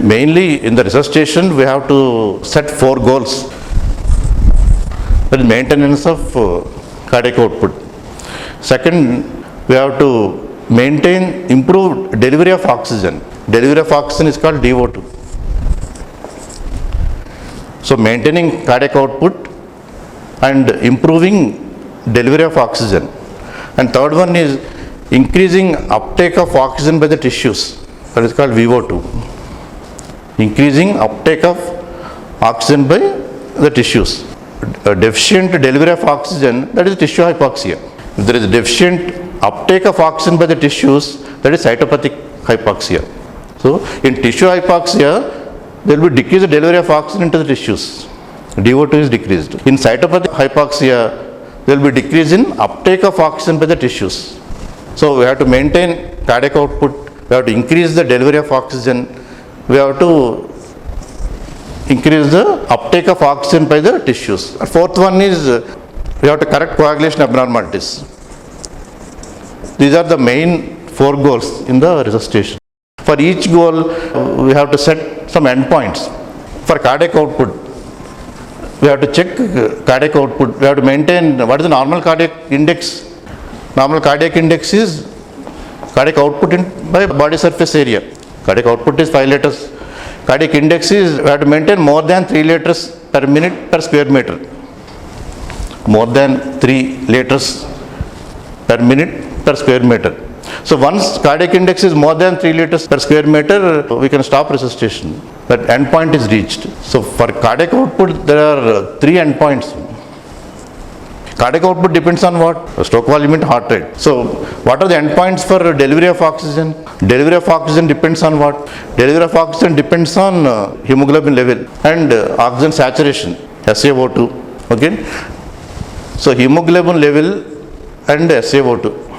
mainly in the resuscitation we have to set 4 goals. That is maintenance of cardiac output. Second, we have to maintain improved delivery of oxygen. Delivery of oxygen is called DO2. So maintaining cardiac output and improving delivery of oxygen. And third one is increasing uptake of oxygen by the tissues. That is called VO2. Increasing uptake of oxygen by the tissues. A deficient delivery of oxygen, that is tissue hypoxia. If there is deficient uptake of oxygen by the tissues, that is cytopathic hypoxia. So in tissue hypoxia, there will be decreased delivery of oxygen into the tissues. DO2 is decreased. In cytopathic hypoxia, there will be decrease in uptake of oxygen by the tissues. So we have to maintain cardiac output, we have to increase the delivery of oxygen, we have to increase the uptake of oxygen by the tissues. Fourth one is we have to correct coagulation abnormalities. These are the main 4 goals in the resuscitation. For each goal, we have to set some endpoints. For cardiac output, we have to check cardiac output. We have to maintain what is the normal cardiac index. Normal cardiac index is cardiac output by body surface area. Cardiac output is 5 liters. Cardiac index is we have to maintain more than 3 liters per minute per square meter. More than 3 liters per minute per square meter. So once cardiac index is more than 3 liters per square meter, we can stop resuscitation. That endpoint is reached. So for cardiac output, there are 3 endpoints. Cardiac output depends on what? Stroke volume and heart rate. So what are the endpoints for delivery of oxygen? Delivery of oxygen depends on what? Delivery of oxygen depends on hemoglobin level and oxygen saturation, SaO2. Okay. So hemoglobin level and SaO2.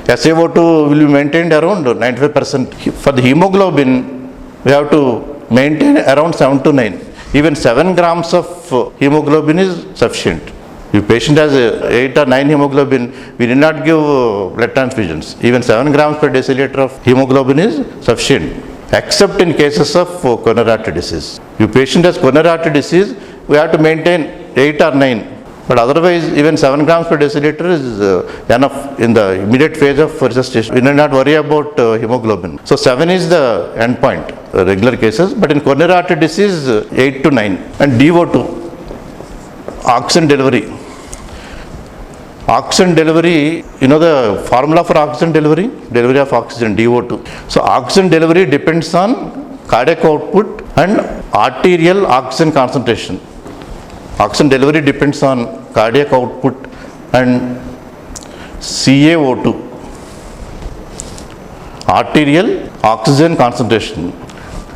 SaO2 will be maintained around 95%. For the hemoglobin, we have to maintain around 7 to 9. Even 7 grams of hemoglobin is sufficient. If patient has 8 or 9 hemoglobin, we need not give blood transfusions. Even 7 grams per deciliter of hemoglobin is sufficient, except in cases of coronary artery disease. If patient has coronary artery disease, we have to maintain 8 or 9. But otherwise, even 7 grams per deciliter is enough in the immediate phase of resuscitation. We need not worry about hemoglobin. So 7 is the end point, regular cases. But in coronary artery disease, 8 to 9. And DO2, oxygen delivery. Oxygen delivery, you know the formula for oxygen delivery? Delivery of oxygen, DO2. So oxygen delivery depends on cardiac output and arterial oxygen concentration. Oxygen delivery depends on cardiac output and CaO2, arterial oxygen concentration.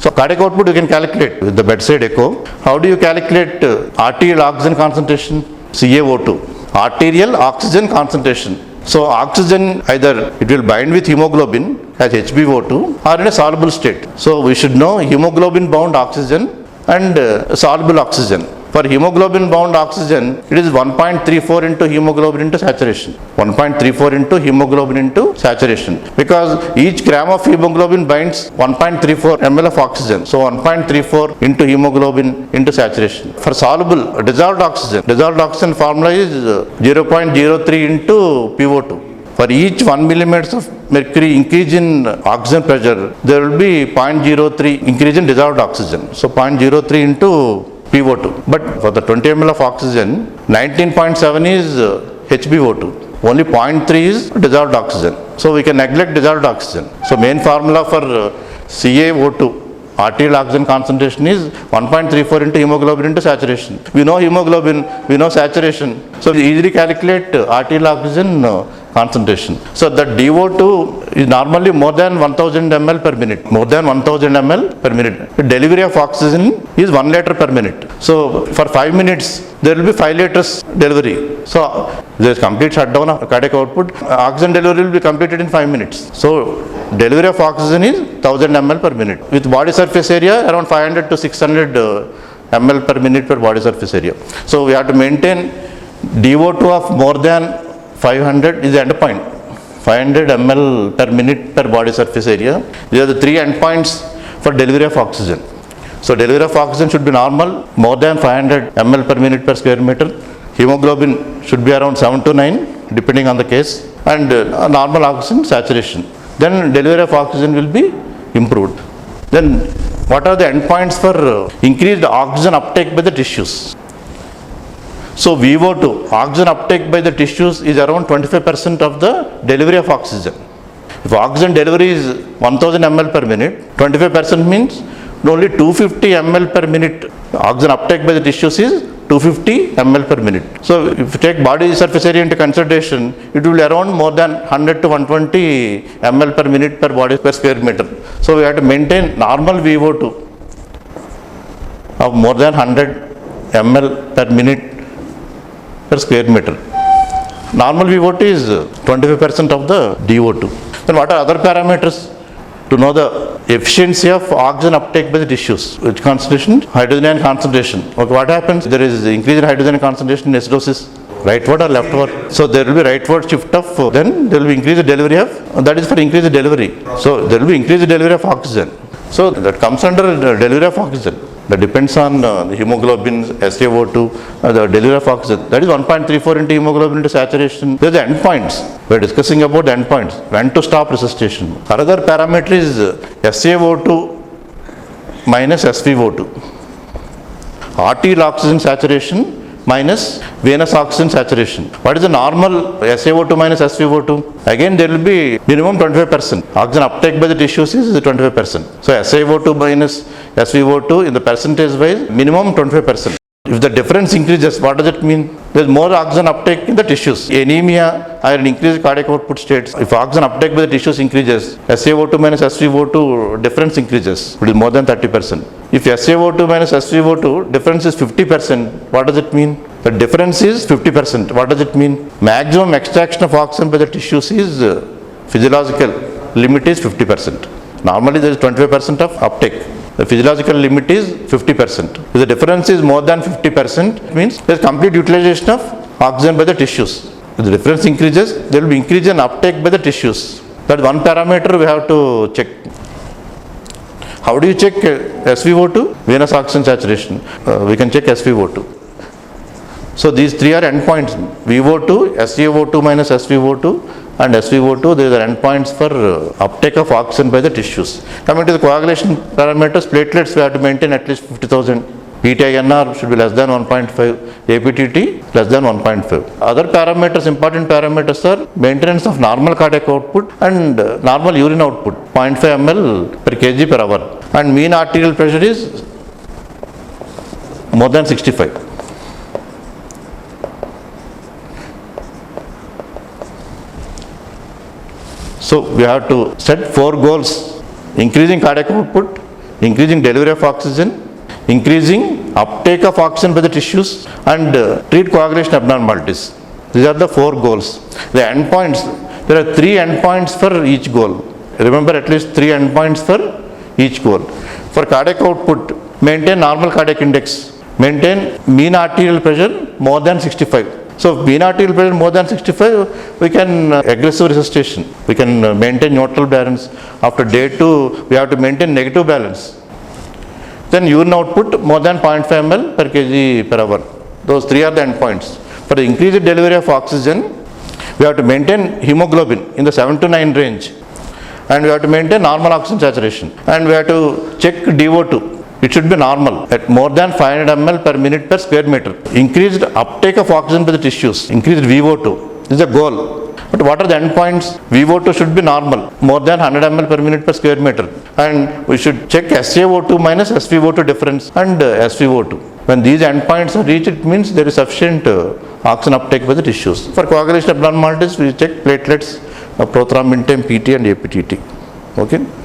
So cardiac output you can calculate with the bedside echo. How do you calculate arterial oxygen concentration? CaO2, arterial oxygen concentration. So oxygen, either it will bind with hemoglobin as HbO2 or in a soluble state. So we should know hemoglobin bound oxygen and soluble oxygen. For hemoglobin bound oxygen, it is 1.34 into hemoglobin into saturation. 1.34 into hemoglobin into saturation. Because each gram of hemoglobin binds 1.34 ml of oxygen. So 1.34 into hemoglobin into saturation. For soluble, dissolved oxygen formula is 0.03 into PO2. For each 1 millimeters of mercury increase in oxygen pressure, there will be 0.03 increase in dissolved oxygen. So 0.03 into PO2. But for the 20 ml of oxygen, 19.7 is HbO2. Only 0.3 is dissolved oxygen. So we can neglect dissolved oxygen. So main formula for CaO2, arterial oxygen concentration, is 1.34 into hemoglobin into saturation. We know hemoglobin, we know saturation. So we easily calculate arterial oxygen concentration. So the DO2 is normally more than 1000 ml per minute. More than 1000 ml per minute. The delivery of oxygen is 1 liter per minute. So for 5 minutes, there will be 5 liters delivery. So there is complete shutdown of cardiac output. Oxygen delivery will be completed in 5 minutes. So delivery of oxygen is 1000 ml per minute. With body surface area around 500 to 600 ml per minute per body surface area. So we have to maintain DO2 of more than 500 is the end point. 500 ml per minute per body surface area. These are the 3 endpoints for delivery of oxygen. So delivery of oxygen should be normal, more than 500 ml per minute per square meter. Hemoglobin should be around 7 to 9 depending on the case, and normal oxygen saturation. Then delivery of oxygen will be improved. Then what are the endpoints for increased oxygen uptake by the tissues? So VO2, oxygen uptake by the tissues, is around 25% of the delivery of oxygen. If oxygen delivery is 1000 ml per minute, 25% means only 250 ml per minute. Oxygen uptake by the tissues is 250 ml per minute. So if you take body surface area into consideration, it will be around more than 100 to 120 ml per minute per body per square meter. So we have to maintain normal VO2 of more than 100 ml per minute per square meter. Normal VO2 is 25% of the DO2. Then what are other parameters? To know the efficiency of oxygen uptake by the tissues. Which concentration? Hydrogen ion concentration. Okay, what happens? There is increase in hydrogen ion concentration in acidosis. Rightward or leftward? So there will be rightward shift of, then there will be increased delivery of, that is for increased delivery. So there will be increased delivery of oxygen. So that comes under the delivery of oxygen. That depends on the hemoglobin, SaO2, the delivery of oxygen. That is 1.34 into hemoglobin into saturation. There are the endpoints. We are discussing about the endpoints. When to stop resuscitation. Another parameter is SaO2 minus SpO2. Arterial oxygen saturation minus venous oxygen saturation. What is the normal SaO2 minus SpO2? Again, there will be minimum 25%. Oxygen uptake by the tissues is 25%. So SaO2 minus SpO2 in the percentage wise, minimum 25%. If the difference increases, what does it mean? There is more oxygen uptake in the tissues. Anemia or an increased cardiac output states. If oxygen uptake by the tissues increases, SaO2 minus SpO2 difference increases. It is more than 30%. If SaO2 minus SpO2 difference is 50%, what does it mean? The difference is 50%. What does it mean? Maximum extraction of oxygen by the tissues is physiological limit is 50%. Normally there is 25% of uptake. The physiological limit is 50%. If the difference is more than 50%, it means there is complete utilization of oxygen by the tissues. If the difference increases, there will be increase in uptake by the tissues. That is one parameter we have to check. How do you check SpO2? Venous oxygen saturation. We can check SpO2. So these three are endpoints: VO2, SaO2 minus SpO2, and SpO2. These are endpoints for uptake of oxygen by the tissues. Coming to the coagulation parameters, platelets we have to maintain at least 50,000. PTINR should be less than 1.5. APTT less than 1.5. Other parameters, important parameters, are maintenance of normal cardiac output and normal urine output, 0.5 ml per kg per hour. And mean arterial pressure is more than 65. So we have to set 4 goals: increasing cardiac output, increasing delivery of oxygen, increasing uptake of oxygen by the tissues, and treat coagulation abnormalities. These are the 4 goals. The endpoints, there are 3 endpoints for each goal. Remember, at least 3 endpoints for each goal. For cardiac output, maintain normal cardiac index, maintain mean arterial pressure more than 65. So mean arterial pressure more than 65, we can aggressive resuscitation. We can maintain neutral balance. After day 2, we have to maintain negative balance. Then urine output more than 0.5 ml per kg per hour. Those 3 are the endpoints. For the increased delivery of oxygen, we have to maintain hemoglobin in the 7 to 9 range. And we have to maintain normal oxygen saturation. And we have to check DO2. It should be normal at more than 500 ml per minute per square meter. Increased uptake of oxygen by the tissues, increased VO2 is the goal. But what are the endpoints? VO2 should be normal, more than 100 ml per minute per square meter. And we should check SaO2 minus SpO2 difference and SpO2. When these endpoints are reached, it means there is sufficient oxygen uptake by the tissues. For coagulation abnormalities, we check platelets, prothrombin time, PT and APTT. Okay.